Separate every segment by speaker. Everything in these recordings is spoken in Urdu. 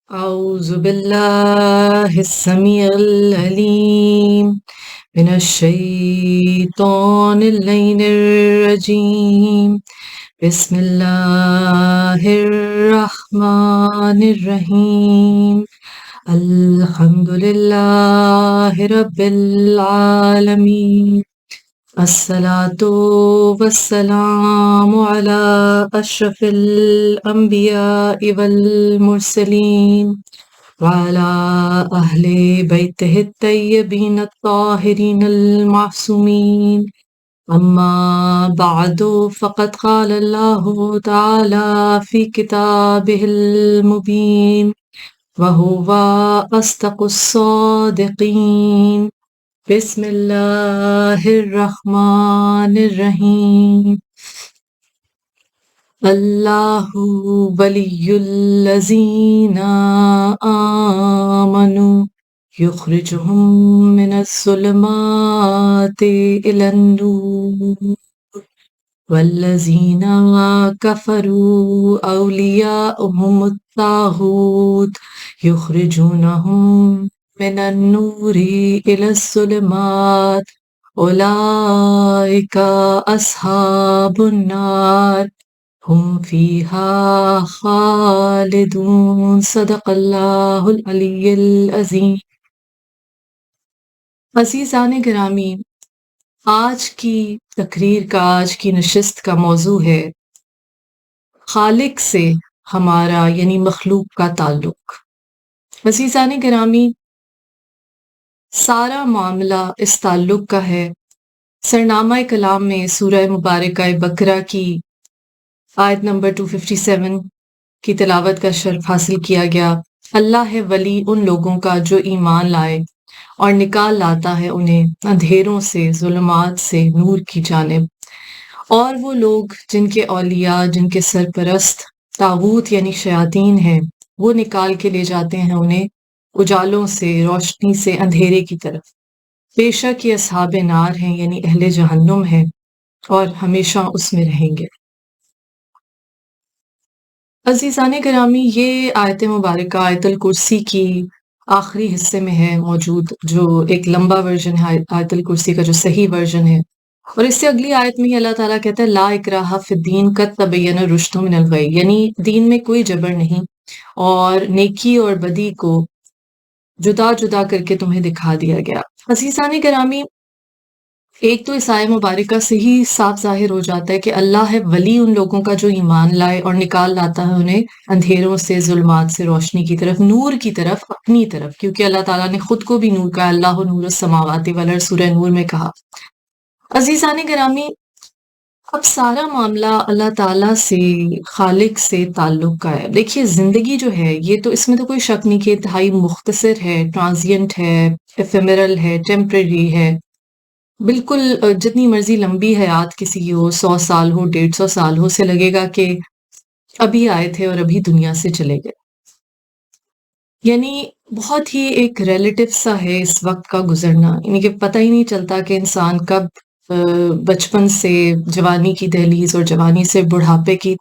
Speaker 1: أعوذ بالله السميع العليم من الشيطان اللعين الرجيم بسم الله الرحمن الرحيم الحمد لله رب العالمين الصلاة والسلام على أشرف الأنبياء والمرسلين وعلى أهل بيته الطيبين الطاهرين المعصومين أما بعد فقد قال الله تعالى في كتابه المبين وهو أصدق الصادقين بسم الله الرحمن الرحيم الله ولي الذين آمنوا يخرجهم من الظلمات إلى النور والذين كفروا أولياؤهم الطاغوت يخرجونهم من النور إلى الظلمات أولئك أصحاب النار هم فيها خالدون صدق اللہ العلی العظیم۔ عزیزان گرامی، آج کی تقریر کا، آج کی نشست کا موضوع ہے خالق سے ہمارا یعنی مخلوق کا تعلق۔ عزیزان گرامی، سارا معاملہ اس تعلق کا ہے۔ سرنامہ کلام میں سورہ مبارکہ بقرہ کی آیت نمبر 257 کی تلاوت کا شرف حاصل کیا گیا۔ اللہ ہے ولی ان لوگوں کا جو ایمان لائے اور نکال لاتا ہے انہیں اندھیروں سے، ظلمات سے نور کی جانب۔ اور وہ لوگ جن کے اولیاء، جن کے سرپرست طاغوت یعنی شیاطین ہیں، وہ نکال کے لے جاتے ہیں انہیں اجالوں سے، روشنی سے اندھیرے کی طرف۔ بے شک یہ اصحاب نار ہیں یعنی اہل جہنم ہیں اور ہمیشہ اس میں رہیں گے۔ عزیزان گرامی، یہ آیت مبارکہ آیت الکرسی کی آخری حصے میں ہے موجود، جو ایک لمبا ورژن ہے آیت الکرسی کا، جو صحیح ورژن ہے۔ اور اس سے اگلی آیت میں ہی اللہ تعالیٰ کہتا ہے لا اکراہ فی الدین قد تبین الرشد من الغی، یعنی دین میں کوئی جبر نہیں اور نیکی اور بدی کو جدا جدا کر کے تمہیں دکھا دیا گیا۔ عزیزان گرامی، ایک تو اس آیت مبارکہ سے ہی صاف ظاہر ہو جاتا ہے کہ اللہ ہے ولی ان لوگوں کا جو ایمان لائے اور نکال لاتا ہے انہیں اندھیروں سے، ظلمات سے روشنی کی طرف، نور کی طرف، اپنی طرف، کیونکہ اللہ تعالیٰ نے خود کو بھی نور کہا، اللہ نور السماوات والارض، سورہ نور میں کہا۔ عزیزان گرامی، اب سارا معاملہ اللہ تعالیٰ سے، خالق سے تعلق کا ہے۔ دیکھیے زندگی جو ہے یہ تو اس میں تو کوئی شک نہیں کہ انتہائی مختصر ہے، ٹرانزینٹ ہے، ایفیمرل ہے، ٹیمپرری ہے۔ بالکل جتنی مرضی لمبی حیات کسی کی ہو، 100 سال ہو، 150 سال ہو، سے لگے گا کہ ابھی آئے تھے اور ابھی دنیا سے چلے گئے۔ یعنی بہت ہی ایک ریلیٹو سا ہے اس وقت کا گزرنا، یعنی کہ پتہ ہی نہیں چلتا کہ انسان کب بچپن سے جوانی کی دہلیز اور جوانی سے بڑھاپے کی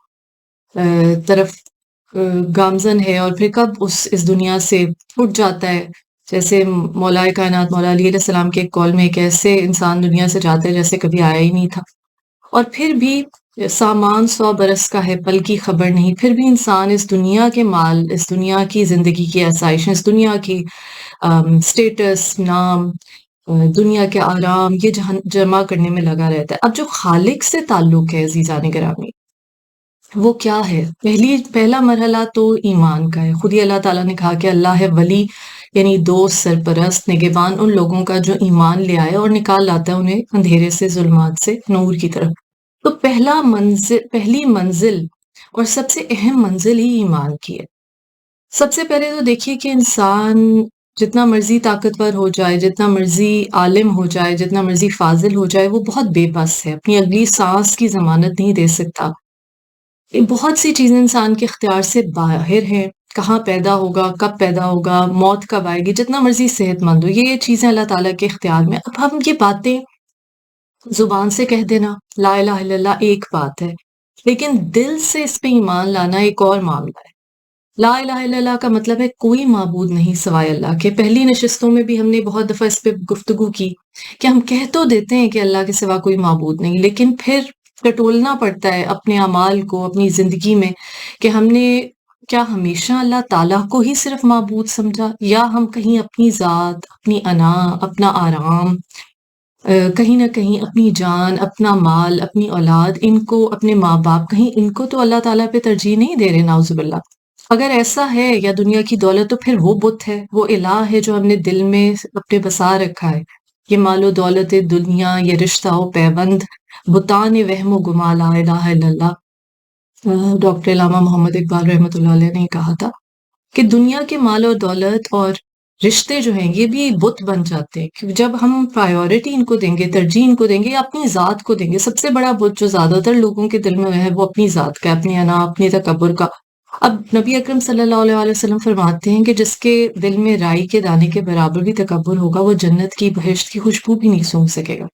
Speaker 1: طرف گامزن ہے اور پھر کب اس دنیا سے اٹھ جاتا ہے۔ جیسے مولا کائنات مولا علیہ السلام کے ایک قول میں ایک ایسے انسان دنیا سے جاتا ہے جیسے کبھی آیا ہی نہیں تھا، اور پھر بھی سامان 100 برس کا ہے، پل کی خبر نہیں، پھر بھی انسان اس دنیا کے مال، اس دنیا کی زندگی کی آسائشیں، اس دنیا کی سٹیٹس، نام، دنیا کے آرام، یہ جمع کرنے میں لگا رہتا ہے۔ اب جو خالق سے تعلق ہے عزیزان گرامی، وہ کیا ہے؟ پہلا مرحلہ تو ایمان کا ہے۔ خود ہی اللہ تعالیٰ نے کہا کہ اللہ ہے ولی یعنی دوست، سرپرست، نگہبان ان لوگوں کا جو ایمان لے آئے اور نکال لاتا ہے انہیں اندھیرے سے، ظلمات سے نور کی طرف۔ تو پہلی منزل اور سب سے اہم منزل ہی ایمان کی ہے۔ سب سے پہلے تو دیکھیے کہ انسان جتنا مرضی طاقتور ہو جائے، جتنا مرضی عالم ہو جائے، جتنا مرضی فاضل ہو جائے، وہ بہت بے بس ہے، اپنی اگلی سانس کی ضمانت نہیں دے سکتا۔ بہت سی چیزیں انسان کے اختیار سے باہر ہیں، کہاں پیدا ہوگا، کب پیدا ہوگا، موت کب آئے گی، جتنا مرضی صحت مند ہو، یہ چیزیں اللہ تعالیٰ کے اختیار میں۔ اب ہم یہ باتیں زبان سے کہہ دینا لا الہ الا اللہ ایک بات ہے، لیکن دل سے اس پہ ایمان لانا ایک اور معاملہ ہے۔ لا الہ الا اللہ کا مطلب ہے کوئی معبود نہیں سوائے اللہ کے. پہلی نشستوں میں بھی ہم نے بہت دفعہ اس پہ گفتگو کی کہ ہم کہہ تو دیتے ہیں کہ اللہ کے سوا کوئی معبود نہیں، لیکن پھر ٹٹولنا پڑتا ہے اپنے اعمال کو اپنی زندگی میں کہ ہم نے کیا ہمیشہ اللہ تعالیٰ کو ہی صرف معبود سمجھا، یا ہم کہیں اپنی ذات، اپنی انا، اپنا آرام، کہیں نہ کہیں اپنی جان، اپنا مال، اپنی اولاد، ان کو، اپنے ماں باپ، کہیں ان کو تو اللہ تعالیٰ پہ ترجیح نہیں دے رہے، نعوذ باللہ. اگر ایسا ہے، یا دنیا کی دولت، تو پھر وہ بت ہے، وہ الہ ہے جو ہم نے دل میں اپنے بسا رکھا ہے. یہ مال و دولت دنیا، یہ رشتہ و پیوند، بتان وہم و گما، لا الہ الا اللہ. ڈاکٹر علامہ محمد اقبال رحمۃ اللہ علیہ نے کہا تھا کہ دنیا کے مال و دولت اور رشتے جو ہیں یہ بھی بت بن جاتے ہیں، کیونکہ جب ہم پرائیورٹی ان کو دیں گے، ترجیح ان کو دیں گے، یا اپنی ذات کو دیں گے. سب سے بڑا بت جو زیادہ تر لوگوں کے دل میں ہے وہ اپنی ذات کا، اپنی انا، اپنی تکبر کا. اب نبی اکرم صلی اللہ علیہ وآلہ وسلم فرماتے ہیں کہ جس کے دل میں رائی کے دانے کے برابر بھی تکبر ہوگا، وہ جنت کی، بہشت کی خوشبو بھی نہیں سونگھ سکے گا.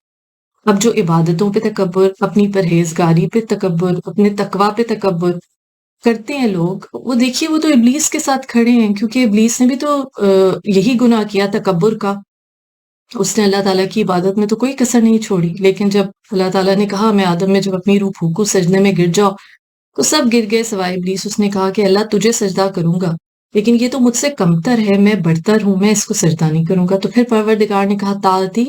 Speaker 1: اب جو عبادتوں پہ تکبر، اپنی پرہیزگاری پہ تکبر، اپنے تقوی پہ تکبر کرتے ہیں لوگ، وہ دیکھیے وہ تو ابلیس کے ساتھ کھڑے ہیں، کیونکہ ابلیس نے بھی تو یہی گناہ کیا، تکبر کا. اس نے اللہ تعالیٰ کی عبادت میں تو کوئی کسر نہیں چھوڑی، لیکن جب اللہ تعالیٰ نے کہا میں آدم میں جب اپنی روح پھونکوں سجدے میں گر جاؤ، تو سب گر گئے سوائے ابلیس. اس نے کہا کہ اللہ تجھے سجدہ کروں گا، لیکن یہ تو مجھ سے کمتر ہے، میں برتر ہوں، میں اس کو سجدہ نہیں کروں گا. تو پھر پروردگار نے کہا طاعتی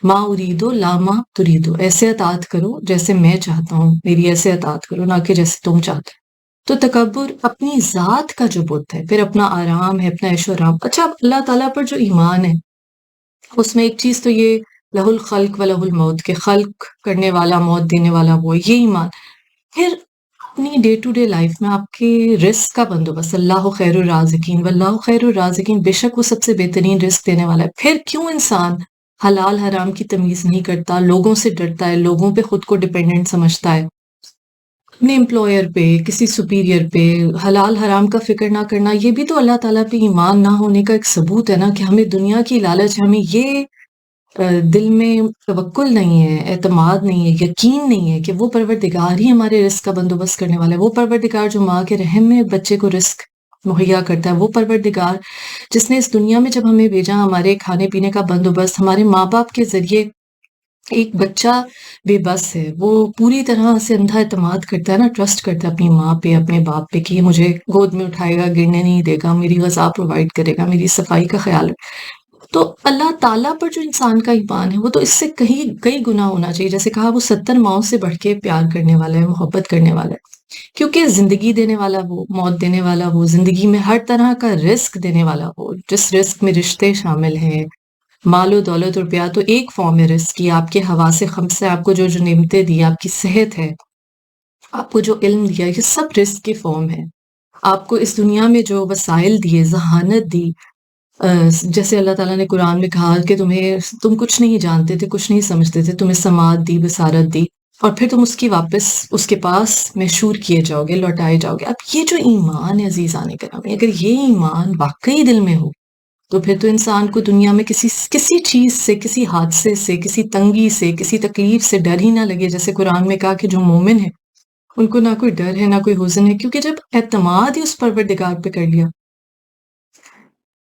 Speaker 1: ما اریدو لا ما تریدو، ایسے اطاعت کرو جیسے میں چاہتا ہوں، میری ایسے اطاعت کرو، نہ کہ جیسے تم چاہتے ہو. تو تکبر اپنی ذات کا جو بت ہے، پھر اپنا آرام ہے، اپنا عیش و آرام. اچھا، اللہ تعالیٰ پر جو ایمان ہے اس میں ایک چیز تو یہ لہ الخلق و لہ الموت، کہ خلق کرنے والا، موت دینے والا وہ، یہ ایمان. پھر اپنی ڈے ٹو ڈے لائف میں آپ کے رزق کا بندوبست، اللہ خیر الرازقین واللہ خیر الرازقین، بے شک وہ سب سے بہترین رزق دینے والا ہے. پھر کیوں انسان حلال حرام کی تمیز نہیں کرتا، لوگوں سے ڈرتا ہے، لوگوں پہ خود کو ڈیپینڈنٹ سمجھتا ہے، اپنے امپلائر پہ، کسی سپیریئر پہ، حلال حرام کا فکر نہ کرنا؟ یہ بھی تو اللہ تعالیٰ پہ ایمان نہ ہونے کا ایک ثبوت ہے نا، کہ ہمیں دنیا کی لالچ، ہمیں یہ دل میں توکل نہیں ہے، اعتماد نہیں ہے، یقین نہیں ہے کہ وہ پروردگار ہی ہمارے رزق کا بندوبست کرنے والا ہے. وہ پروردگار جو ماں کے رحم میں بچے کو رزق مہیا کرتا ہے، وہ پروردگار جس نے اس دنیا میں جب ہمیں بھیجا، ہمارے کھانے پینے کا بندوبست ہمارے ماں باپ کے ذریعے. ایک بچہ بے بس ہے، وہ پوری طرح سے اندھا اعتماد کرتا ہے نا، ٹرسٹ کرتا ہے اپنی ماں پہ، اپنے باپ پہ، کہ یہ مجھے گود میں اٹھائے گا، گرنے نہیں دے گا، میری غذا پرووائڈ کرے گا، میری صفائی کا خیال ہے. تو اللہ تعالیٰ پر جو انسان کا ایمان ہے وہ تو اس سے کئی گنا ہونا چاہیے. جیسے کہا وہ 70 ماؤں سے بڑھ کے پیار کرنے والا ہے، محبت کرنے والا ہے، کیونکہ زندگی دینے والا وہ، موت دینے والا وہ، زندگی میں ہر طرح کا رزق دینے والا وہ، جس رزق میں رشتے شامل ہیں، مال و دولت، روپیہ تو ایک فارم ہے رزق کی. آپ کے حواس خمسہ، آپ کو جو نعمتیں دی، آپ کی صحت ہے، آپ کو جو علم دیا، یہ سب رزق کی فارم ہے. آپ کو اس دنیا میں جو وسائل دیے، ذہانت دی، جیسے اللہ تعالیٰ نے قرآن میں کہا کہ تم کچھ نہیں جانتے تھے، کچھ نہیں سمجھتے تھے، تمہیں سماعت دی، بصارت دی، اور پھر تم اس کی واپس اس کے پاس محشور کیے جاؤ گے، لوٹائے جاؤ گے. اب یہ جو ایمان ہے عزیزان گرامی، اگر یہ ایمان واقعی دل میں ہو تو پھر تو انسان کو دنیا میں کسی چیز سے، کسی حادثے سے، کسی تنگی سے، کسی تکلیف سے ڈر ہی نہ لگے. جیسے قرآن میں کہا کہ جو مومن ہے ان کو نہ کوئی ڈر ہے، نہ کوئی حزن ہے، کیونکہ جب اعتماد ہی اس پروردگار پہ کر لیا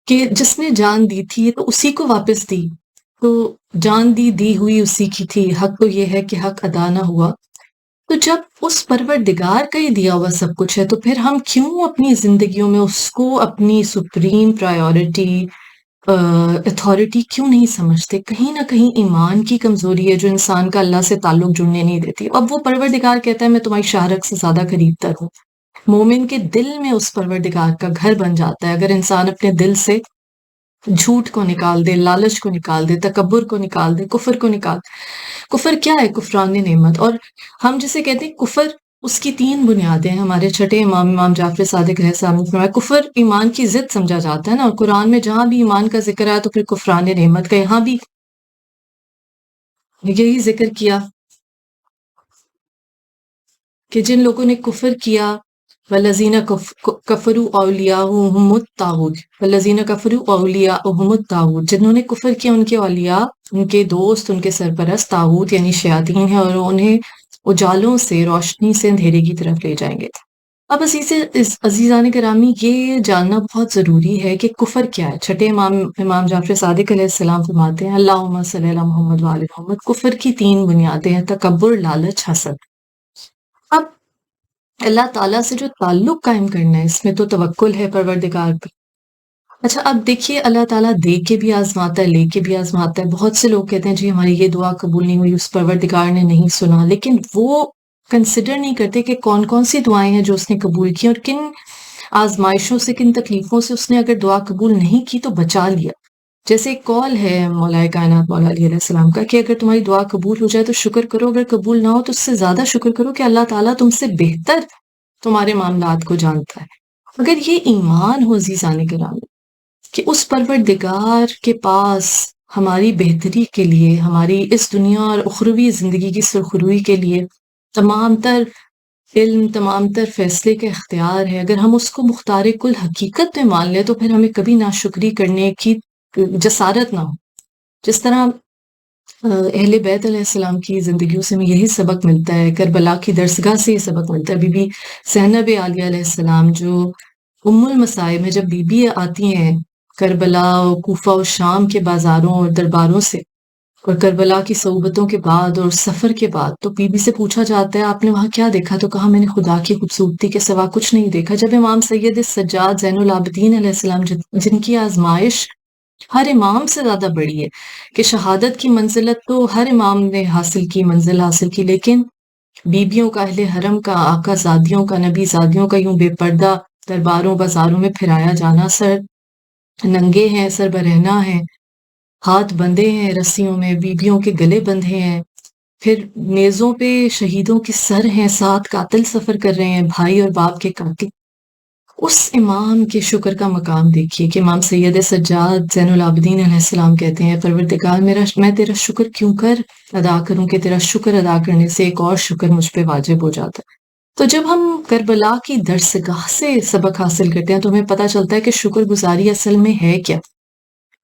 Speaker 1: کہ جس نے جان دی تھی تو اسی کو واپس دی، تو جان دی ہوئی اسی کی تھی. حق تو یہ ہے کہ حق ادا نہ ہوا. تو جب اس پروردگار کا ہی دیا ہوا سب کچھ ہے، تو پھر ہم کیوں اپنی زندگیوں میں اس کو اپنی سپریم پرائیورٹی، اتھارٹی کیوں نہیں سمجھتے؟ کہیں نہ کہیں ایمان کی کمزوری ہے جو انسان کا اللہ سے تعلق جڑنے نہیں دیتی. اب وہ پروردگار کہتا ہے میں تمہاری شہرک سے زیادہ قریب تر ہوں. مومن کے دل میں اس پروردگار کا گھر بن جاتا ہے اگر انسان اپنے دل سے جھوٹ کو نکال دے، لالچ کو نکال دے، تکبر کو نکال دے، کفر کو نکال. کفر کیا ہے؟ کفران نعمت. اور ہم جسے کہتے ہیں کفر، اس کی 3 بنیادیں ہیں. ہمارے چھٹے امام جعفر صادق علیہ السلام نے فرمایا کفر ایمان کی ضد سمجھا جاتا ہے نا، اور قرآن میں جہاں بھی ایمان کا ذکر آیا تو پھر کفران نعمت کا یہاں بھی یہی ذکر کیا کہ جن لوگوں نے کفر کیا، والذین کفروا اولیاءہم الطاغوت، والذین کفروا اولیاءہم الطاغوت، جنہوں نے کفر کیا ان کے اولیاء، ان کے دوست، ان کے سرپرست طاغوت یعنی شیاطین ہیں، اور انہیں اجالوں سے، روشنی سے اندھیرے کی طرف لے جائیں گے. اب عزیزان گرامی، یہ جاننا بہت ضروری ہے کہ کفر کیا ہے۔ چھٹے امام جعفر صادق علیہ السلام فرماتے ہیں اللہم صلی علی محمد وآل محمد، کفر کی 3 بنیادیں ہیں: تکبر، لالچ، حسد۔ اب اللہ تعالیٰ سے جو تعلق قائم کرنا ہے، اس میں تو توکل ہے پروردگار پہ۔ اچھا، اب دیکھیے اللہ تعالیٰ دے کے بھی آزماتا ہے، لے کے بھی آزماتا ہے۔ بہت سے لوگ کہتے ہیں جی ہماری یہ دعا قبول نہیں ہوئی، اس پروردگار نے نہیں سنا، لیکن وہ کنسیڈر نہیں کرتے کہ کون کون سی دعائیں ہیں جو اس نے قبول کی، اور کن آزمائشوں سے، کن تکلیفوں سے اس نے اگر دعا قبول نہیں کی تو بچا لیا۔ جیسے ایک قول ہے مولا کائنات مولا علی علیہ السلام کا کہ اگر تمہاری دعا قبول ہو جائے تو شکر کرو، اگر قبول نہ ہو تو اس سے زیادہ شکر کرو کہ اللہ تعالیٰ تم سے بہتر تمہارے معاملات کو جانتا ہے۔ اگر یہ ایمان ہو عزیزان گرامی کہ اس پروردگار کے پاس ہماری بہتری کے لیے، ہماری اس دنیا اور اخروی زندگی کی سرخروئی کے لیے تمام تر علم، تمام تر فیصلے کا اختیار ہے، اگر ہم اس کو مختار کل حقیقت میں مان لیں تو پھر ہمیں کبھی ناشکری کرنے کی جسارت نہ ہو۔ جس طرح اہل بیت علیہ السلام کی زندگیوں سے ہمیں یہی سبق ملتا ہے، کربلا کی درسگاہ سے یہ سبق ملتا ہے۔ بی بی زینب عالیہ علیہ السلام جو ام المصائب میں، جب بی بی آتی ہیں کربلا و کوفہ و شام کے بازاروں اور درباروں سے، اور کربلا کی صعوبتوں کے بعد اور سفر کے بعد، تو بی بی سے پوچھا جاتا ہے آپ نے وہاں کیا دیکھا؟ تو کہا میں نے خدا کی خوبصورتی کے سوا کچھ نہیں دیکھا۔ جب امام سید سجاد زین العابدین علیہ السلام جن کی آزمائش ہر امام سے زیادہ بڑی ہے، کہ شہادت کی منزلت تو ہر امام نے حاصل کی، منزل حاصل کی، لیکن بیبیوں کا، اہل حرم کا، آقا زادیوں کا، نبی زادیوں کا یوں بے پردہ درباروں بازاروں میں پھرایا جانا، سر ننگے ہیں، سر برہنہ ہیں، ہاتھ بندھے ہیں رسیوں میں، بیبیوں کے گلے بندھے ہیں، پھر نیزوں پہ شہیدوں کے سر ہیں، 7 قاتل سفر کر رہے ہیں، بھائی اور باپ کے قاتل۔ اس امام کے شکر کا مقام دیکھیے کہ امام سید سجاد زین العابدین علیہ السلام کہتے ہیں پروردگار میں تیرا شکر کیوں کر ادا کروں کہ تیرا شکر ادا کرنے سے ایک اور شکر مجھ پہ واجب ہو جاتا ہے۔ تو جب ہم کربلا کی درسگاہ سے سبق حاصل کرتے ہیں تو ہمیں پتہ چلتا ہے کہ شکر گزاری اصل میں ہے کیا۔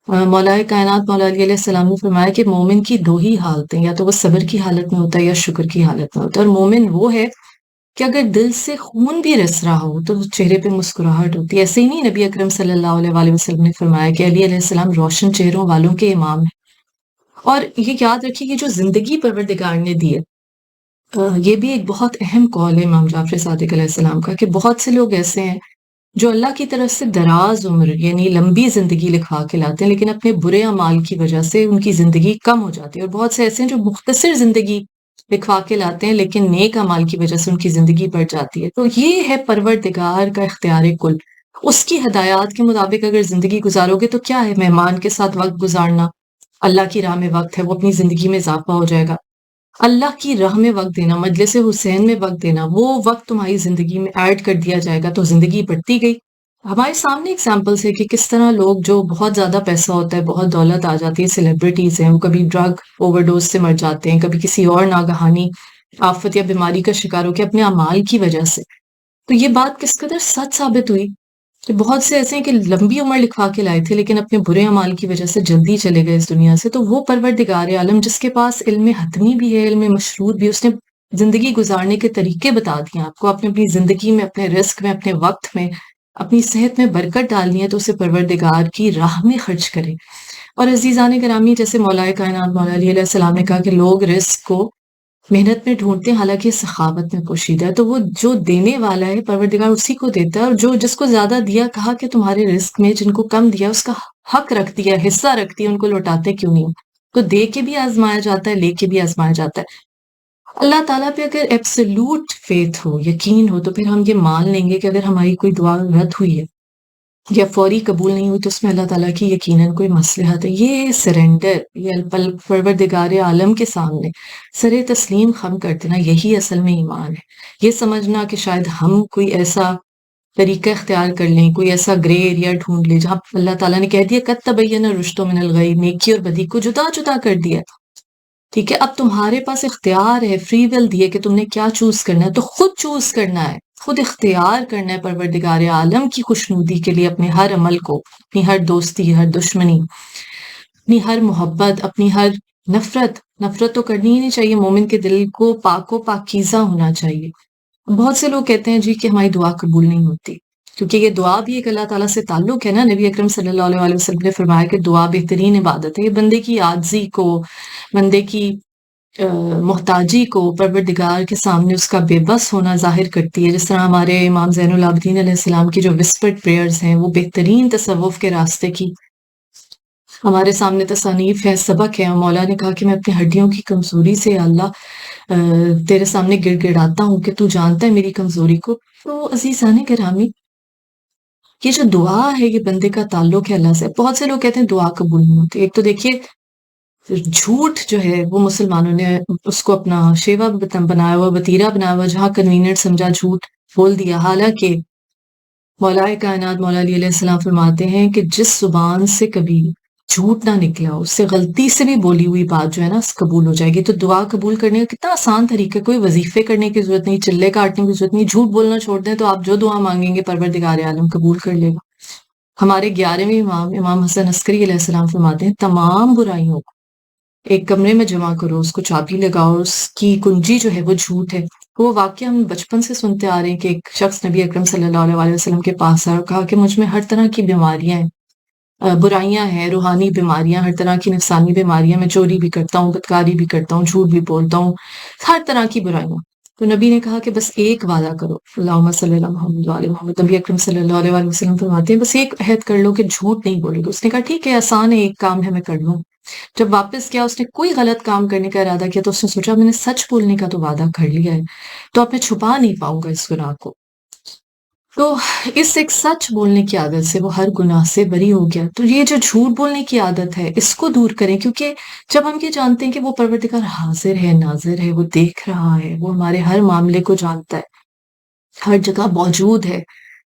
Speaker 1: مولا کائنات مولا علی علیہ السلام نے فرمایا کہ مومن کی 2 ہی حالتیں، یا تو وہ صبر کی حالت میں ہوتا ہے یا شکر کی حالت میں ہوتا ہے، اور مومن وہ ہے کہ اگر دل سے خون بھی رس رہا ہو تو چہرے پہ مسکراہٹ ہوتی ہے۔ ایسے ہی نہیں نبی اکرم صلی اللہ علیہ وآلہ وسلم نے فرمایا کہ علی علیہ السلام روشن چہروں والوں کے امام ہیں۔ اور یہ یاد رکھیے کہ جو زندگی پروردگار نے دی ہے، یہ بھی ایک بہت اہم قول ہے امام جعفر صادق علیہ السلام کا، کہ بہت سے لوگ ایسے ہیں جو اللہ کی طرف سے دراز عمر یعنی لمبی زندگی لکھوا کے لاتے ہیں، لیکن اپنے برے اعمال کی وجہ سے ان کی زندگی کم ہو جاتی ہے، اور بہت سے ایسے ہیں جو مختصر زندگی لکھوا کے لاتے ہیں لیکن نیک اعمال کی وجہ سے ان کی زندگی بڑھ جاتی ہے۔ تو یہ ہے پروردگار کا اختیار کل، اس کی ہدایات کے مطابق اگر زندگی گزارو گے تو کیا ہے، مہمان کے ساتھ وقت گزارنا اللہ کی راہ میں وقت ہے، وہ اپنی زندگی میں اضافہ ہو جائے گا۔ اللہ کی راہ میں وقت دینا، مجلس حسین میں وقت دینا، وہ وقت تمہاری زندگی میں ایڈ کر دیا جائے گا تو زندگی بڑھتی گئی۔ ہمارے سامنے ایگزامپلس ہے کہ کس طرح لوگ جو بہت زیادہ پیسہ ہوتا ہے، بہت دولت آ جاتی ہے، سیلیبریٹیز ہیں، وہ کبھی ڈرگ اوور ڈوز سے مر جاتے ہیں، کبھی کسی اور ناگہانی آفت یا بیماری کا شکار ہو کے اپنے اعمال کی وجہ سے۔ تو یہ بات کس قدر سچ ثابت ہوئی کہ بہت سے ایسے ہیں کہ لمبی عمر لکھوا کے لائے تھے لیکن اپنے برے اعمال کی وجہ سے جلدی چلے گئے اس دنیا سے۔ تو وہ پروردگار عالم جس کے پاس علم حتمی بھی ہے، علم مشروط بھی، اس نے زندگی گزارنے کے طریقے بتا دیے آپ کو، اپنی زندگی میں، اپنے رزق میں، اپنے وقت میں، اپنی صحت میں برکت ڈالنی ہے تو اسے پروردگار کی راہ میں خرچ کرے۔ اور عزیزان گرامی، جیسے مولا کائنات مولا علی علیہ السلام نے کہا کہ لوگ رزق کو محنت میں ڈھونڈتے ہیں حالانکہ سخاوت میں پوشیدہ ہے، تو وہ جو دینے والا ہے پروردگار اسی کو دیتا ہے، اور جو جس کو زیادہ دیا، کہا کہ تمہارے رزق میں جن کو کم دیا اس کا حق رکھ دیا، حصہ رکھ دیا، ان کو لوٹاتے کیوں نہیں؟ تو دے کے بھی آزمایا جاتا ہے، لے کے بھی آزمایا جاتا ہے۔ اللہ تعالیٰ پہ اگر ایبسولوٹ فیتھ ہو، یقین ہو، تو پھر ہم یہ مان لیں گے کہ اگر ہماری کوئی دعا رد ہوئی ہے یا فوری قبول نہیں ہوئی تو اس میں اللہ تعالیٰ کی یقیناً کوئی مصلحت ہے۔ یہ سرنڈر، یہ پروردگار عالم کے سامنے سر تسلیم خم کر دینا، یہی اصل میں ایمان ہے۔ یہ سمجھنا کہ شاید ہم کوئی ایسا طریقہ اختیار کر لیں، کوئی ایسا گرے ایریا ڈھونڈ لیں جہاں اللہ تعالیٰ نے کہہ دیا قد تبین الرشد من الغی، نیکی اور بدی کو جدا جدا کر دیا، ٹھیک ہے، اب تمہارے پاس اختیار ہے، فری ول دیے کہ تم نے کیا چوز کرنا ہے، تو خود چوز کرنا ہے، خود اختیار کرنا ہے پروردگار عالم کی خوشنودی کے لیے اپنے ہر عمل کو، اپنی ہر دوستی، ہر دشمنی، اپنی ہر محبت، اپنی ہر نفرت تو کرنی ہی نہیں چاہیے۔ مومن کے دل کو پاک و پاکیزہ ہونا چاہیے۔ بہت سے لوگ کہتے ہیں جی کہ ہماری دعا قبول نہیں ہوتی، کیونکہ یہ دعا بھی ایک اللہ تعالیٰ سے تعلق ہے نا۔ نبی اکرم صلی اللہ علیہ وآلہ وسلم نے فرمایا کہ دعا بہترین عبادت ہے، یہ بندے کی عاجزی کو، بندے کی محتاجی کو پروردگار کے سامنے اس کا بے بس ہونا ظاہر کرتی ہے۔ جس طرح ہمارے امام زین العابدین علیہ السلام کی جو وسپرڈ پریئرز ہیں، وہ بہترین تصوف کے راستے کی ہمارے سامنے تصانیف ہے، سبق ہے۔ مولا نے کہا کہ میں اپنی ہڈیوں کی کمزوری سے یا اللہ تیرے سامنے گڑ گڑاتا ہوں کہ تو جانتا ہے میری کمزوری کو۔ تو عزیزان گرامی، یہ جو دعا ہے یہ بندے کا تعلق ہے اللہ سے۔ بہت سے لوگ کہتے ہیں دعا قبول نہیں ہوتی۔ ایک تو دیکھیے جھوٹ جو ہے وہ مسلمانوں نے اس کو اپنا شیوا بنایا ہوا، وتیرہ بنایا ہوا، جہاں کنوینئنٹ سمجھا جھوٹ بول دیا۔ حالانکہ مولا کائنات مولا علی علیہ السلام فرماتے ہیں کہ جس زبان سے کبھی جھوٹ نہ نکلا، اس سے غلطی سے بھی بولی ہوئی بات جو ہے نا قبول ہو جائے گی۔ تو دعا قبول کرنے کا کتنا آسان طریقہ ہے، کوئی وظیفے کرنے کی ضرورت نہیں، چلے کاٹنے کی ضرورت نہیں، جھوٹ بولنا چھوڑ دیں تو آپ جو دعا مانگیں گے پروردگار عالم قبول کر لے گا۔ ہمارے 11ویں امام حسن عسکری علیہ السلام فرماتے ہیں تمام برائیوں کو ایک کمرے میں جمع کرو، اس کو چابی لگاؤ، اس کی کنجی جو ہے وہ جھوٹ ہے۔ وہ واقعہ ہم بچپن سے سنتے آ رہے ہیں کہ ایک شخص نبی اکرم صلی اللہ علیہ وآلہ وسلم کے پاس آیا اور کہا کہ مجھ میں ہر طرح کی بیماریاں ہیں، برائیاں ہیں، روحانی بیماریاں، ہر طرح کی نفسانی بیماریاں، میں چوری بھی کرتا ہوں، بدکاری بھی کرتا ہوں، جھوٹ بھی بولتا ہوں، ہر طرح کی برائیاں۔ تو نبی نے کہا کہ بس ایک وعدہ کرو، اللہم صلی اللہ محمد وعلی محمد۔ نبی اکرم صلی اللہ علیہ وآلہ وسلم فرماتے ہیں بس ایک عہد کر لو کہ جھوٹ نہیں بولے گا۔ اس نے کہا ٹھیک ہے، آسان ہے، ایک کام ہے، میں کر لوں۔ جب واپس کیا، اس نے کوئی غلط کام کرنے کا ارادہ کیا تو اس نے سوچا میں نے سچ بولنے کا تو وعدہ کر لیا ہے، تو اب میں چھپا نہیں پاؤں گا اس گناہ کو۔ تو اس ایک سچ بولنے کی عادت سے وہ ہر گناہ سے بری ہو گیا۔ تو یہ جو جھوٹ بولنے کی عادت ہے اس کو دور کریں، کیونکہ جب ہم یہ جانتے ہیں کہ وہ پروردگار حاضر ہے، ناظر ہے، وہ دیکھ رہا ہے، وہ ہمارے ہر معاملے کو جانتا ہے، ہر جگہ موجود ہے،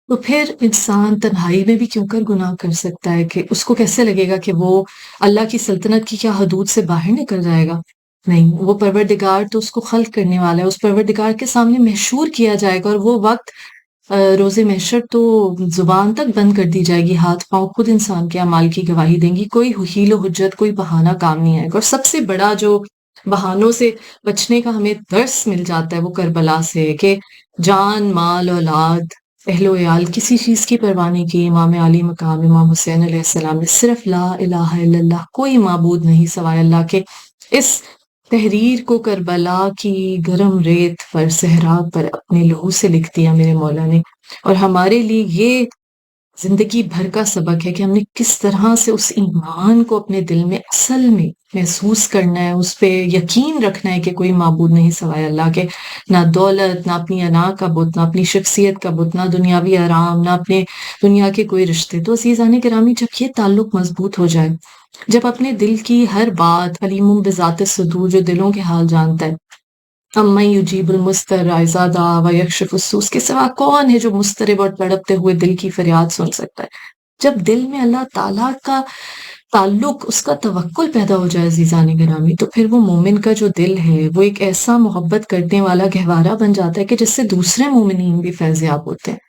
Speaker 1: تو پھر انسان تنہائی میں بھی کیوں کر گناہ کر سکتا ہے؟ کہ اس کو کیسے لگے گا کہ وہ اللہ کی سلطنت کی کیا حدود سے باہر نکل جائے گا؟ نہیں، وہ پروردگار تو اس کو خلق کرنے والا ہے، اس پروردگار کے سامنے محشور کیا جائے گا، اور وہ وقت روز محشر تو زبان تک بند کر دی جائے گی، ہاتھ پاؤں خود انسان کے اعمال کی گواہی دیں گی، کوئی حیل و حجت، کوئی بہانہ کام نہیں آئے گا۔ اور سب سے بڑا جو بہانوں سے بچنے کا ہمیں درس مل جاتا ہے وہ کربلا سے، کہ جان، مال، اولاد، اہل و عیال، کسی چیز کی پرواہ نہیں کی۔ امام علی مقام امام حسین علیہ السلام نے صرف لا الہ الا اللہ، کوئی معبود نہیں سوائے اللہ کے، اس تحریر کو کربلا کی گرم ریت پر، صحرا پر اپنے لہو سے لکھ دیا میرے مولا نے۔ اور ہمارے لیے یہ زندگی بھر کا سبق ہے کہ ہم نے کس طرح سے اس ایمان کو اپنے دل میں اصل میں محسوس کرنا ہے، اس پہ یقین رکھنا ہے کہ کوئی معبود نہیں سوائے اللہ کے۔ نہ دولت، نہ اپنی انا کا بت، نہ اپنی شخصیت کا بت، نہ دنیاوی آرام، نہ اپنے دنیا کے کوئی رشتے۔ تو عزیزان گرامی، جب یہ تعلق مضبوط ہو جائے، جب اپنے دل کی ہر بات، علیم بذات الصدور، جو دلوں کے حال جانتا ہے، امن یجیب المضطر اذا دعا ویکشف السوء، اس کے سوا کون ہے جو مضطرب اور تڑپتے ہوئے دل کی فریاد سن سکتا ہے؟ جب دل میں اللہ تعالیٰ کا تعلق، اس کا توکل پیدا ہو جائے عزیزان گرامی، تو پھر وہ مومن کا جو دل ہے وہ ایک ایسا محبت کرنے والا گہوارہ بن جاتا ہے کہ جس سے دوسرے مومنین بھی فیض یاب ہوتے ہیں۔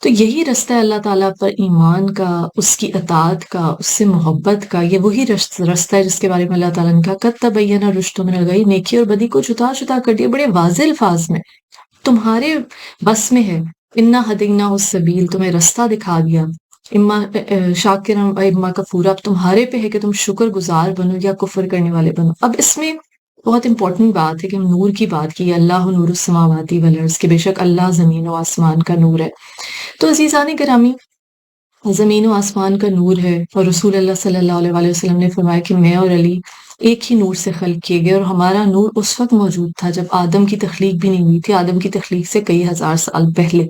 Speaker 1: تو یہی رستہ ہے اللہ تعالیٰ پر ایمان کا، اس کی اطاعت کا، اس سے محبت کا۔ یہ وہی رستہ ہے جس کے بارے میں اللہ تعالیٰ نے کہا قد تبین الرشد من الغی، نیکی اور بدی کو جدا جدا کر دیا، بڑے واضح الفاظ میں، تمہارے بس میں ہے۔ انا ہدیناہ السبیل، تمہیں رستہ دکھا دیا، اما شاکرا و اما کفورا، اب تمہارے پہ ہے کہ تم شکر گزار بنو یا کفر کرنے والے بنو۔ اب اس میں بہت امپورٹنٹ بات ہے کہ ہم نور کی بات کی، اللہ نور السماوات والارض، کہ بے شک اللہ زمین و آسمان کا نور ہے۔ تو عزیزان گرامی، زمین و آسمان کا نور ہے، اور رسول اللہ صلی اللہ علیہ وآلہ وسلم نے فرمایا کہ میں اور علی ایک ہی نور سے خلق کیے گئے، اور ہمارا نور اس وقت موجود تھا جب آدم کی تخلیق بھی نہیں ہوئی تھی، آدم کی تخلیق سے کئی ہزار سال پہلے۔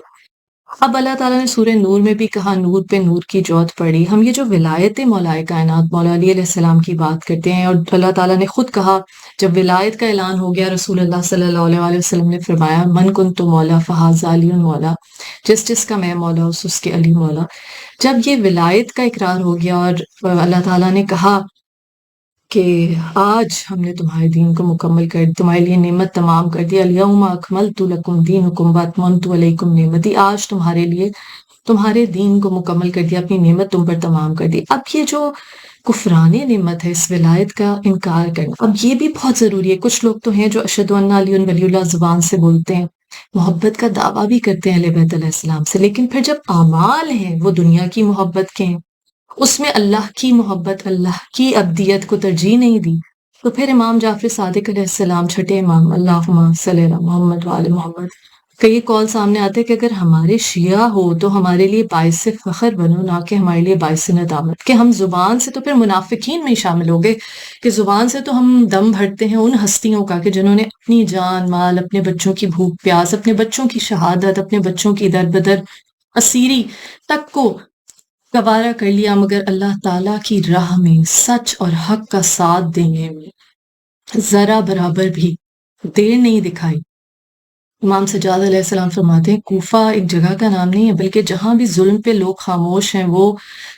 Speaker 1: اب اللہ تعالیٰ نے سورہ نور میں بھی کہا، نور پہ نور کی جوت پڑی۔ ہم یہ جو ولایت مولا کائنات مولا علی علیہ السلام کی بات کرتے ہیں، اور اللہ تعالیٰ نے خود کہا جب ولایت کا اعلان ہو گیا، رسول اللہ صلی اللہ علیہ وآلہ وسلم نے فرمایا من کنت مولا فہذا علی مولا، جس جس کا میں مولا اس کے علی مولا۔ جب یہ ولایت کا اقرار ہو گیا اور اللہ تعالیٰ نے کہا کہ آج ہم نے تمہارے دین کو مکمل کر، تمہارے لیے نعمت تمام کر دی، الیوم اکملت لکم دینکم واتممت علیکم نعمتی، آج تمہارے لیے تمہارے دین کو مکمل کر دیا، اپنی نعمت تم پر تمام کر دی۔ اب یہ جو کفران نعمت ہے، اس ولایت کا انکار کرنا، اب یہ بھی بہت ضروری ہے۔ کچھ لوگ تو ہیں جو اشہدو ان علی ولی اللہ زبان سے بولتے ہیں، محبت کا دعویٰ بھی کرتے ہیں اہل بیت علیہ السلام سے، لیکن پھر جب اعمال ہیں وہ دنیا کی محبت کے ہیں، اس میں اللہ کی محبت، اللہ کی ابدیت کو ترجیح نہیں دی، تو پھر امام جعفر صادق علیہ السلام، چھٹے امام، اللہم صلی علی محمد وآل محمد، کا یہ قول سامنے آتے کہ اگر ہمارے شیعہ ہو تو ہمارے لیے باعث فخر بنو، نہ کہ ہمارے لیے باعث ندامت، کہ ہم زبان سے تو پھر منافقین میں ہی شامل ہو گئے، کہ زبان سے تو ہم دم بھرتے ہیں ان ہستیوں کا کہ جنہوں نے اپنی جان مال، اپنے بچوں کی بھوک پیاس، اپنے بچوں کی شہادت، اپنے بچوں کی در بدر اسیری تک کو گوارا کر لیا، مگر اللہ تعالیٰ کی راہ میں سچ اور حق کا ساتھ دینے میں ذرا برابر بھی دیر نہیں دکھائی۔ امام سجاد علیہ السلام فرماتے ہیں کوفہ ایک جگہ کا نام نہیں ہے، بلکہ جہاں بھی ظلم پہ لوگ خاموش ہیں وہ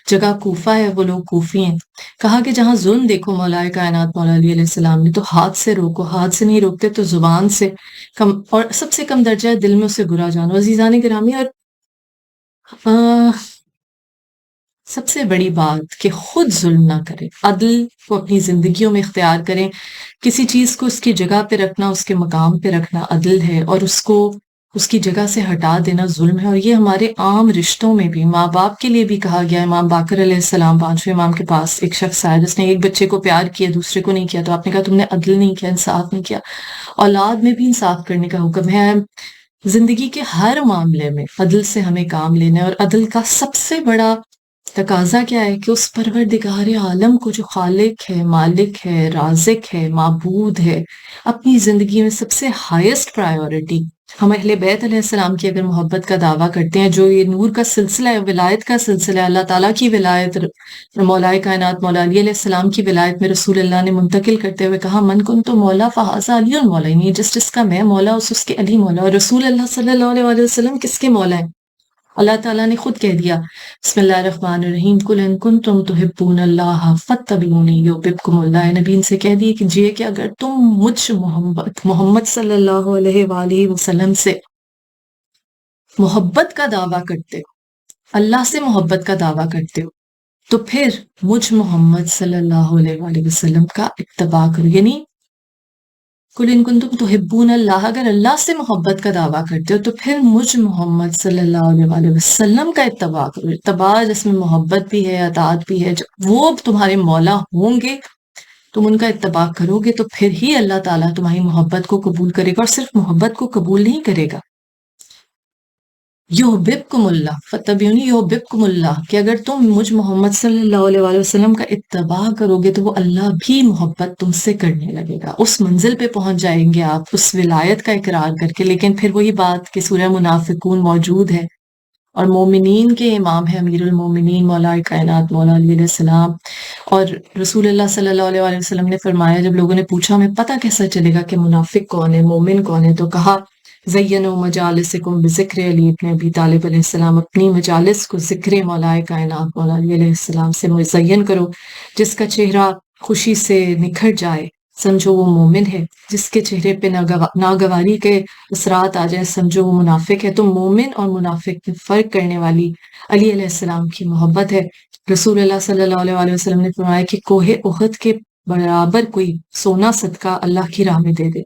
Speaker 1: جگہ کوفہ ہے، وہ لوگ کوفی ہیں۔ کہا کہ جہاں ظلم دیکھو مولا کائنات مولا علی علیہ السلام نے، تو ہاتھ سے روکو، ہاتھ سے نہیں روکتے تو زبان سے کم، اور سب سے کم درجہ ہے دل میں اسے برا جانو۔ عزیزان گرامی، اور سب سے بڑی بات کہ خود ظلم نہ کریں، عدل کو اپنی زندگیوں میں اختیار کریں، کسی چیز کو اس کی جگہ پہ رکھنا، اس کے مقام پہ رکھنا عدل ہے، اور اس کو اس کی جگہ سے ہٹا دینا ظلم ہے۔ اور یہ ہمارے عام رشتوں میں بھی، ماں باپ کے لیے بھی کہا گیا۔ امام باقر علیہ السلام، پانچویں امام کے پاس ایک شخص آیا جس نے ایک بچے کو پیار کیا، دوسرے کو نہیں کیا، تو آپ نے کہا تم نے عدل نہیں کیا، انصاف نہیں کیا۔ اولاد میں بھی انصاف کرنے کا حکم ہے۔ زندگی کے ہر معاملے میں عدل سے ہمیں کام لینا ہے، اور عدل کا سب سے بڑا تقاضا کیا ہے کہ اس پروردگار عالم کو جو خالق ہے، مالک ہے، رازق ہے، معبود ہے، اپنی زندگی میں سب سے ہائیسٹ پرائیورٹی۔ ہم اہل بیت علیہ السلام کی اگر محبت کا دعویٰ کرتے ہیں، جو یہ نور کا سلسلہ ہے، ولایت کا سلسلہ ہے، اللہ تعالیٰ کی ولایت، مولا کائنات مولا علی علیہ السلام کی ولایت میں رسول اللہ نے منتقل کرتے ہوئے کہا من کنت مولا فہذا علی المولا، یعنی جس کا میں مولا اس کے علی مولا۔ اور رسول اللہ صلی اللہ علیہ وسلم کس کے مولا ہیں؟ اللہ تعالیٰ نے خود کہہ دیا بسم اللہ الرحمن الرحیم قل ان کنتم تحبون اللہ فاتبعونی یحببکم اللہ۔ نبی ان سے کہہ دیے کہ جی کہ اگر تم مجھ محمد صلی اللہ علیہ وآلہ وسلم سے محبت کا دعویٰ کرتے ہو، اللہ سے محبت کا دعویٰ کرتے ہو، تو پھر مجھ محمد صلی اللہ علیہ وآلہ وسلم کا اتباع کرو۔ یعنی قل ان کنتم تحبون اللہ، اگر اللہ سے محبت کا دعویٰ کرتے ہو تو پھر مجھ محمد صلی اللہ علیہ وآلہ وسلم کا اتباع کرو۔ اتباع جس میں محبت بھی ہے، اطاعت بھی ہے، جب وہ تمہارے مولا ہوں گے تم ان کا اتباع کرو گے تو پھر ہی اللہ تعالیٰ تمہاری محبت کو قبول کرے گا، اور صرف محبت کو قبول نہیں کرے گا، یحببکم اللہ فتبعونی یحببکم اللہ، کہ اگر تم مجھ محمد صلی اللہ علیہ وآلہ وسلم کا اتباع کرو گے تو وہ اللہ بھی محبت تم سے کرنے لگے گا۔ اس منزل پہ پہنچ جائیں گے آپ اس ولایت کا اقرار کر کے۔ لیکن پھر وہی بات کہ سورہ منافقون موجود ہے، اور مومنین کے امام ہے امیر المومنین مولا کائنات مولا علی علیہ السلام، اور رسول اللہ صلی اللہ علیہ وآلہ وسلم نے فرمایا جب لوگوں نے پوچھا ہمیں پتہ کیسا چلے گا کہ منافق کون ہے، مومن کون ہے، تو کہا زینوا مجالسکم بذکر علی ابن ابی طالب علیہ السلام، اپنی مجالس کو ذکر مولا کائنات مولا علی علیہ السلام سے مزین کرو۔ جس کا چہرہ خوشی سے نکھر جائے سمجھو وہ مومن ہے، جس کے چہرے پہ ناگواری کے اثرات آ جائیں سمجھو وہ منافق ہے۔ تو مومن اور منافق میں فرق کرنے والی علی علیہ السلام کی محبت ہے۔ رسول اللہ صلی اللہ علیہ وآلہ وسلم نے فرمایا کہ کوہ احد کے برابر کوئی سونا صدقہ اللہ کی راہ میں دے دے،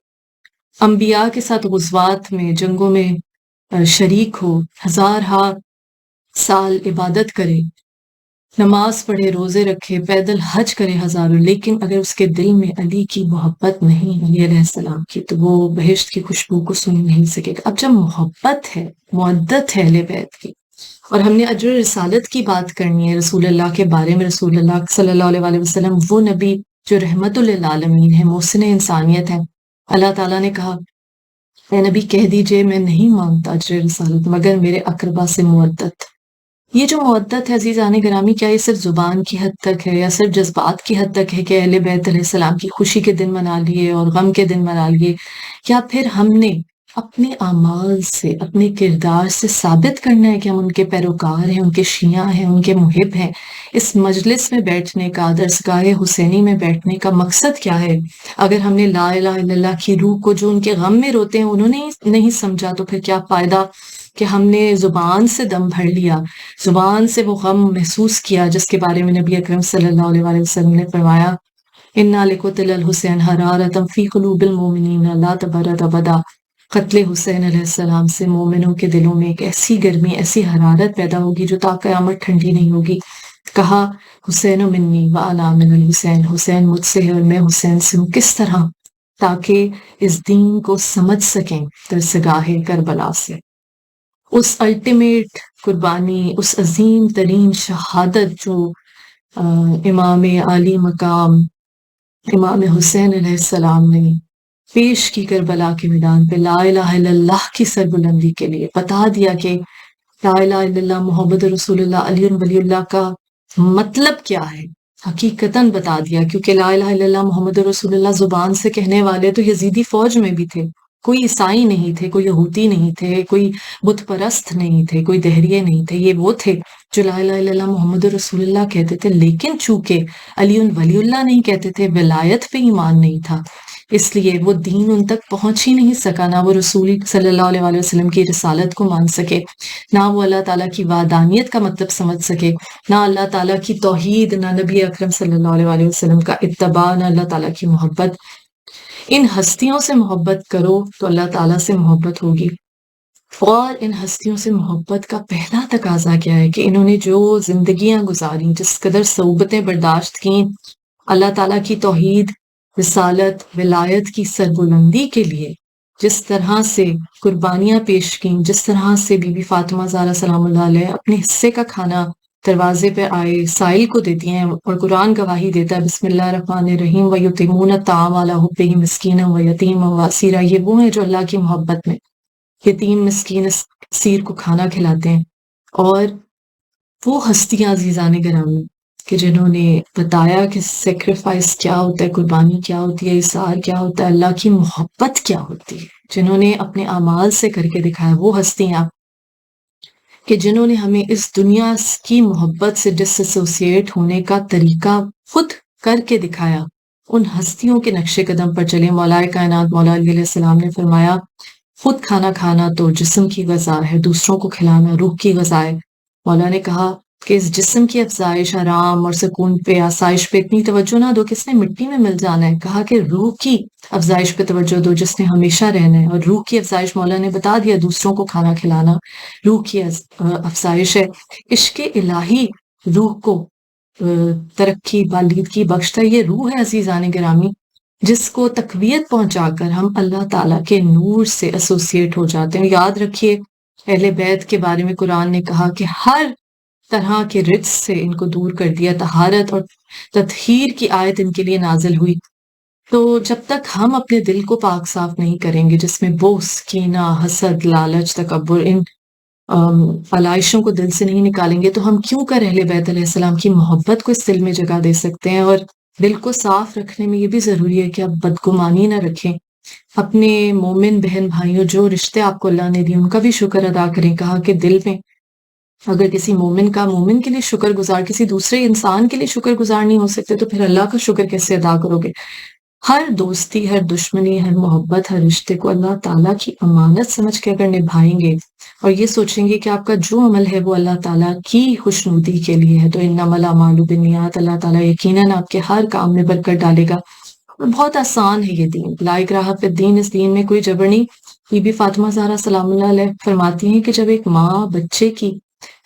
Speaker 1: انبیاء کے ساتھ غزوات میں جنگوں میں شریک ہو، ہزارہا سال عبادت کرے، نماز پڑھے، روزے رکھے، پیدل حج کرے ہزاروں، لیکن اگر اس کے دل میں علی کی محبت نہیں، علی علیہ السلام کی، تو وہ بہشت کی خوشبو کو سن نہیں سکے گا۔ اب جب محبت ہے، مودت ہے اہل بیت کی، اور ہم نے اجر رسالت کی بات کرنی ہے رسول اللہ کے بارے میں، رسول اللہ صلی اللہ علیہ وآلہ وسلم وہ نبی جو رحمت للعالمین ہے، محسن انسانیت ہے۔ اللہ تعالیٰ نے کہا اے نبی کہہ دیجئے میں نہیں مانگتا اجر رسالت مگر میرے اقربا سے مودت۔ یہ جو مودت ہے عزیزان گرامی، کیا یہ صرف زبان کی حد تک ہے یا صرف جذبات کی حد تک ہے کہ اہل بیت علیہ السلام کی خوشی کے دن منا لیے اور غم کے دن منا لیے، یا پھر ہم نے اپنے اعمال سے، اپنے کردار سے ثابت کرنا ہے کہ ہم ان کے پیروکار ہیں، ان کے شیعہ ہیں، ان کے محب ہیں؟ اس مجلس میں بیٹھنے کا، درسگاہ حسینی میں بیٹھنے کا مقصد کیا ہے؟ اگر ہم نے لا الہ الا اللہ کی روح کو جو ان کے غم میں روتے ہیں انہوں نے نہیں سمجھا، تو پھر کیا فائدہ کہ ہم نے زبان سے دم بھر لیا، زبان سے وہ غم محسوس کیا جس کے بارے میں نبی اکرم صلی اللہ علیہ وآلہ وسلم نے فرمایا اِنَّا لِقَتْلِ الْحُسَيْنِ حَرَارَةً فِي قُلُوبِ الْمُؤْمِنِينَ لَا تَبْرَدَ أَبَدًا۔ قتل حسین علیہ السلام سے مومنوں کے دلوں میں ایک ایسی گرمی، ایسی حرارت پیدا ہوگی جو تا قیامت ٹھنڈی نہیں ہوگی۔ کہا حسین منی وانا من الحسین، حسین مجھ سے ہے اور میں حسین سے ہوں۔ کس طرح؟ تاکہ اس دین کو سمجھ سکیں درسگاہ کربلا سے، اس الٹیمیٹ قربانی، اس عظیم ترین شہادت جو امام عالی مقام امام حسین علیہ السلام نے پیش کی کربلا کے میدان پہ لا الہ الا اللہ کی سربلندی کے لیے۔ بتا دیا کہ لا الہ الا اللہ محمد رسول اللہ علی ولی اللہ کا مطلب کیا ہے، حقیقتاً بتا دیا، کیونکہ لا الہ الا اللہ محمد رسول اللہ زبان سے کہنے والے تو یزیدی فوج میں بھی تھے، کوئی عیسائی نہیں تھے، کوئی یہودی نہیں تھے، کوئی بت پرست نہیں تھے، کوئی دہریے نہیں تھے، یہ وہ تھے جو لا الہ الا اللہ محمد رسول اللہ کہتے تھے، لیکن چونکہ علی ولی اللہ نہیں کہتے تھے، ولایت پہ ایمان نہیں تھا، اس لیے وہ دین ان تک پہنچ ہی نہیں سکا، نہ وہ رسول صلی اللہ علیہ وآلہ وسلم کی رسالت کو مان سکے، نہ وہ اللہ تعالیٰ کی وحدانیت کا مطلب سمجھ سکے، نہ اللہ تعالیٰ کی توحید، نہ نبی اکرم صلی اللہ علیہ وآلہ وسلم کا اتباع، نہ اللہ تعالیٰ کی محبت۔ ان ہستیوں سے محبت کرو تو اللہ تعالیٰ سے محبت ہوگی، اور ان ہستیوں سے محبت کا پہلا تقاضا کیا ہے کہ انہوں نے جو زندگیاں گزاری، جس قدر صعوبتیں برداشت کیں اللہ تعالیٰ کی توحید، رسالت، ولایت کی سربلندی کے لیے، جس طرح سے قربانیاں پیش کیں، جس طرح سے بی بی فاطمہ زہرا سلام اللہ علیہ اپنے حصے کا کھانا دروازے پہ آئے سائل کو دیتی ہیں، اور قرآن گواہی دیتا ہے بسم اللہ الرحمن الرحیم وَيُطْعِمُونَ الطَّعَامَ عَلَىٰ حُبِّهِ مِسْكِينًا وَيَتِيمًا وَأَسِيرًا، یہ وہ ہیں جو اللہ کی محبت میں یتیم مسکین اسیر کو کھانا کھلاتے ہیں۔ اور وہ ہستیاں عزیزان گرامی کہ جنہوں نے بتایا کہ سیکریفائس کیا ہوتا ہے، قربانی کیا ہوتی ہے، اثار کیا ہوتا ہے، اللہ کی محبت کیا ہوتی ہے، جنہوں نے اپنے اعمال سے کر کے دکھایا، وہ ہستیاں کہ جنہوں نے ہمیں اس دنیا کی محبت سے ڈس ایسوسیٹ ہونے کا طریقہ خود کر کے دکھایا، ان ہستیوں کے نقش قدم پر چلے۔ مولا کائنات مولا علی علیہ السلام نے فرمایا خود کھانا کھانا تو جسم کی غذا ہے، دوسروں کو کھلانا روح کی غذا ہے۔ مولا نے کہا کہ اس جسم کی افزائش، آرام اور سکون پہ، آسائش پہ اتنی توجہ نہ دو کہ اس نے مٹی میں مل جانا ہے، کہا کہ روح کی افزائش پہ توجہ دو جس نے ہمیشہ رہنا ہے، اور روح کی افزائش مولا نے بتا دیا دوسروں کو کھانا کھلانا روح کی افزائش ہے۔ عشق الہی روح کو ترقی بالیدگی بخشتا ہے، یہ روح ہے عزیزان گرامی جس کو تقویت پہنچا کر ہم اللہ تعالیٰ کے نور سے ایسوسیٹ ہو جاتے ہیں۔ یاد رکھیے اہل بیت کے بارے میں قرآن نے کہا کہ ہر طرح کے رجس سے ان کو دور کر دیا، طہارت اور تطہیر کی آیت ان کے لیے نازل ہوئی۔ تو جب تک ہم اپنے دل کو پاک صاف نہیں کریں گے، جس میں بغض، کینہ، حسد، لالچ، تکبر، ان علائشوں کو دل سے نہیں نکالیں گے، تو ہم کیوں کر اہل بیت علیہ السلام کی محبت کو اس دل میں جگہ دے سکتے ہیں؟ اور دل کو صاف رکھنے میں یہ بھی ضروری ہے کہ آپ بدگمانی نہ رکھیں، اپنے مومن بہن بھائیوں جو رشتے آپ کو اللہ نے دی ان کا بھی شکر ادا کریں۔ کہا کہ دل میں اگر کسی مومن کے لیے شکر گزار، کسی دوسرے انسان کے لیے شکر گزار نہیں ہو سکتے تو پھر اللہ کا شکر کیسے ادا کرو گے؟ ہر دوستی، ہر دشمنی، ہر محبت، ہر رشتے کو اللہ تعالیٰ کی امانت سمجھ کے اگر نبھائیں گے اور یہ سوچیں گے کہ آپ کا جو عمل ہے وہ اللہ تعالیٰ کی خوشنودی کے لیے ہے، تو انما الاعمال بالنیات، اللہ تعالیٰ یقیناً آپ کے ہر کام میں برکت ڈالے گا۔ بہت آسان ہے یہ دین، لا اکراہ فی الدین، اس دین میں کوئی جبر نہیں۔ بی بی فاطمہ زہرا سلام اللہ علیہ فرماتی ہیں کہ جب ایک ماں بچے کی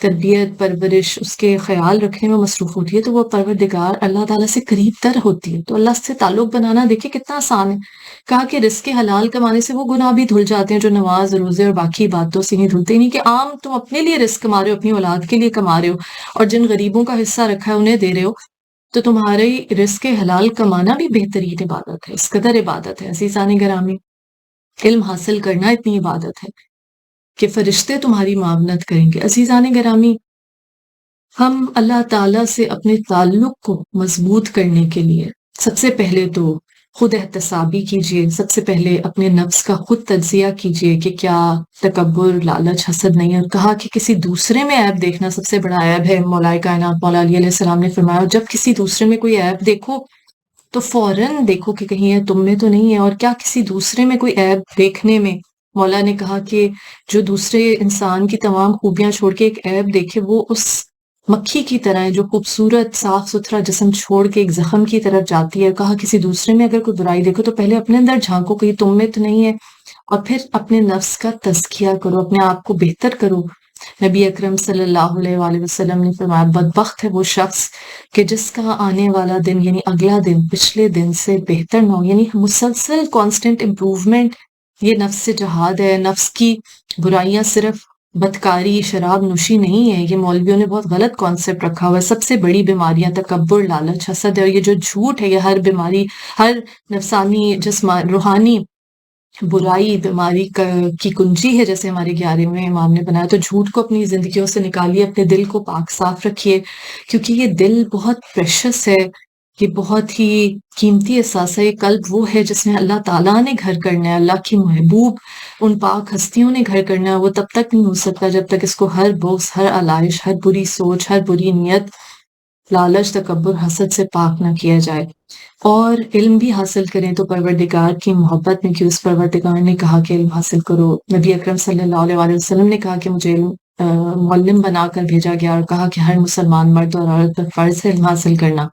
Speaker 1: تربیت، پرورش، اس کے خیال رکھنے میں مصروف ہوتی ہے تو وہ پروردگار اللہ تعالیٰ سے قریب تر ہوتی ہے۔ تو اللہ سے تعلق بنانا دیکھیں کتنا آسان ہے۔ کہا کہ رزق حلال کمانے سے وہ گناہ بھی دھل جاتے ہیں جو نماز، روزے اور باقی باتوں سے نہیں دھلتے، نہیں کہ عام تم اپنے لیے رزق کما رہے ہو، اپنی اولاد کے لیے کما رہے ہو، اور جن غریبوں کا حصہ رکھا ہے انہیں دے رہے ہو، تو تمہارے رزق حلال کمانا بھی بہترین عبادت ہے، اس قدر عبادت ہے عزیزان گرامی۔ علم حاصل کرنا اتنی عبادت ہے کہ فرشتے تمہاری معاونت کریں گے۔ عزیزان گرامی، ہم اللہ تعالیٰ سے اپنے تعلق کو مضبوط کرنے کے لیے سب سے پہلے تو خود احتسابی کیجئے، سب سے پہلے اپنے نفس کا خود تجزیہ کیجئے کہ کیا تکبر، لالچ، حسد نہیں ہے۔ اور کہا کہ کسی دوسرے میں عیب دیکھنا سب سے بڑا عیب ہے۔ مولا کائنات مولا علی علیہ السلام نے فرمایا جب کسی دوسرے میں کوئی عیب دیکھو تو فوراً دیکھو کہ کہیں یہ تم میں تو نہیں ہے۔ اور کیا کسی دوسرے میں کوئی عیب دیکھنے میں، مولا نے کہا کہ جو دوسرے انسان کی تمام خوبیاں چھوڑ کے ایک عیب دیکھے وہ اس مکھی کی طرح ہے جو خوبصورت صاف ستھرا جسم چھوڑ کے ایک زخم کی طرف جاتی ہے۔ کہا کسی دوسرے میں اگر کوئی برائی دیکھو تو پہلے اپنے اندر جھانکو کہ یہ تم میں تو نہیں ہے۔ اور پھر اپنے نفس کا تزکیہ کرو، اپنے آپ کو بہتر کرو۔ نبی اکرم صلی اللہ علیہ وآلہ وسلم نے فرمایا بدبخت ہے وہ شخص کہ جس کا آنے والا دن یعنی اگلا دن پچھلے دن سے بہتر نہ ہو، یعنی مسلسل کانسٹنٹ امپروومنٹ۔ یہ نفس سے جہاد ہے۔ نفس کی برائیاں صرف بدکاری، شراب نوشی نہیں ہے۔ یہ مولویوں نے بہت غلط کانسیپٹ رکھا ہوا ہے۔ سب سے بڑی بیماریاں تکبر، لالچ، حسد ہے، اور یہ جو جھوٹ ہے، یہ ہر بیماری، ہر نفسانی جسمانی روحانی برائی بیماری کی کنجی ہے، جیسے ہمارے 11ویں امام نے بنایا۔ تو جھوٹ کو اپنی زندگیوں سے نکالیے، اپنے دل کو پاک صاف رکھیے، کیونکہ یہ دل بہت پریشس ہے، یہ بہت ہی قیمتی احساس ہے۔ یہ قلب وہ ہے جس میں اللہ تعالیٰ نے گھر کرنا ہے، اللہ کی محبوب ان پاک ہستیوں نے گھر کرنا ہے۔ وہ تب تک نہیں ہو سکتا جب تک اس کو ہر بغض، ہر علائش، ہر بری سوچ، ہر بری نیت، لالچ، تکبر، حسد سے پاک نہ کیا جائے۔ اور علم بھی حاصل کریں تو پروردگار کی محبت میں، کہ اس پروردگار نے کہا کہ علم حاصل کرو۔ نبی اکرم صلی اللہ علیہ وآلہ وسلم نے کہا کہ مجھے علم معلم بنا کر بھیجا گیا، اور کہا کہ ہر مسلمان مرد اور عورت پر فرض ہے علم حاصل کرنا،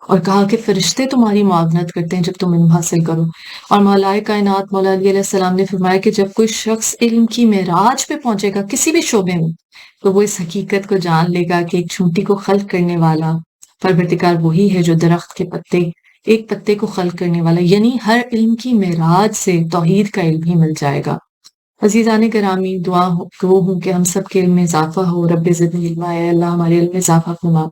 Speaker 1: اور کہا کہ فرشتے تمہاری معاونت کرتے ہیں جب تم علم حاصل کرو۔ اور مولائے کائنات مولا علی علیہ السلام نے فرمایا کہ جب کوئی شخص علم کی معراج پہ پہنچے گا کسی بھی شعبے میں، تو وہ اس حقیقت کو جان لے گا کہ ایک چونٹی کو خلق کرنے والا پروردگار وہی ہے جو درخت کے پتے، ایک پتے کو خلق کرنے والا، یعنی ہر علم کی معراج سے توحید کا علم ہی مل جائے گا۔ عزیزان گرامی، دعا گو ہوں کہ ہم سب کے علم میں اضافہ ہو۔ رب زدنی علما، اے اللہ ہمارے علم میں اضافہ فرما۔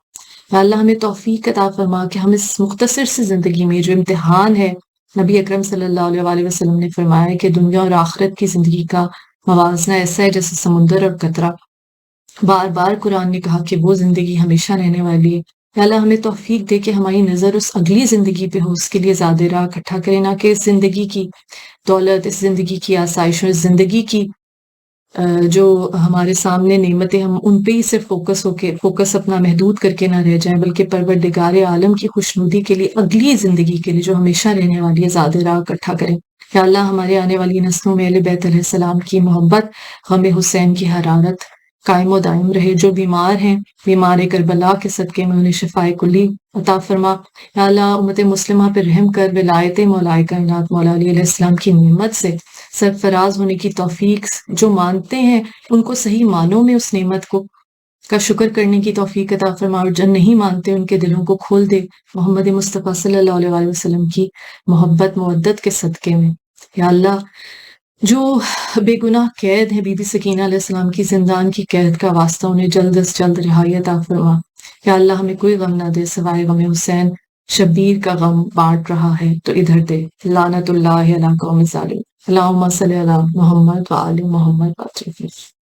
Speaker 1: یا اللہ ہمیں توفیق عطا فرما کہ ہم اس مختصر سی زندگی میں جو امتحان ہے، نبی اکرم صلی اللہ علیہ وآلہ وسلم نے فرمایا کہ دنیا اور آخرت کی زندگی کا موازنہ ایسا ہے جیسے سمندر اور قطرہ۔ بار بار قرآن نے کہا کہ وہ زندگی ہمیشہ رہنے والی ہے۔ یا اللہ ہمیں توفیق دے کہ ہماری نظر اس اگلی زندگی پہ ہو، اس کے لیے زیادہ راہ اکٹھا کرے، نہ کہ اس زندگی کی دولت، اس زندگی کی آسائشوں، اس زندگی کی جو ہمارے سامنے نعمتیں، ہم ان پہ ہی صرف فوکس اپنا محدود کر کے نہ رہ جائیں، بلکہ پروردگار عالم کی خوشنودی کے لیے، اگلی زندگی کے لیے جو ہمیشہ رہنے والی ہے، زیادہ راہ اکٹھا کریں۔ یا اللہ ہمارے آنے والی نسلوں میں اہل بیت علیہ السلام کی محبت، غم حسین کی حرارت قائم و دائم رہے۔ جو بیمار ہیں، بیمار کربلا کے صدقے میں انہیں شفائے کلی عطا فرما۔ یا اللہ امت مسلمہ پہ رحم کر، ولایت مولا کائنات مولا علی علیہ السلام کی نعمت سے سرفراز ہونے کی توفیق، جو مانتے ہیں ان کو صحیح معنوں میں اس نعمت کو کا شکر کرنے کی توفیق عطا فرما، اور جو نہیں مانتے ان کے دلوں کو کھول دے محمد مصطفیٰ صلی اللہ علیہ وآلہ وسلم کی محبت مودت کے صدقے میں۔ یا اللہ جو بے گناہ قید ہیں، بی بی سکینہ علیہ السلام کی زندان کی قید کا واسطہ، انہیں جلد از جلد رہائی عطا فرما۔ یا اللہ ہمیں کوئی غم نہ دے سوائے غم حسین، شبیر کا غم بانٹ رہا ہے تو ادھر دے۔ لعنت اللہ علی قوم الظالمین۔ اللہم صلی علی محمد وآل محمد وآل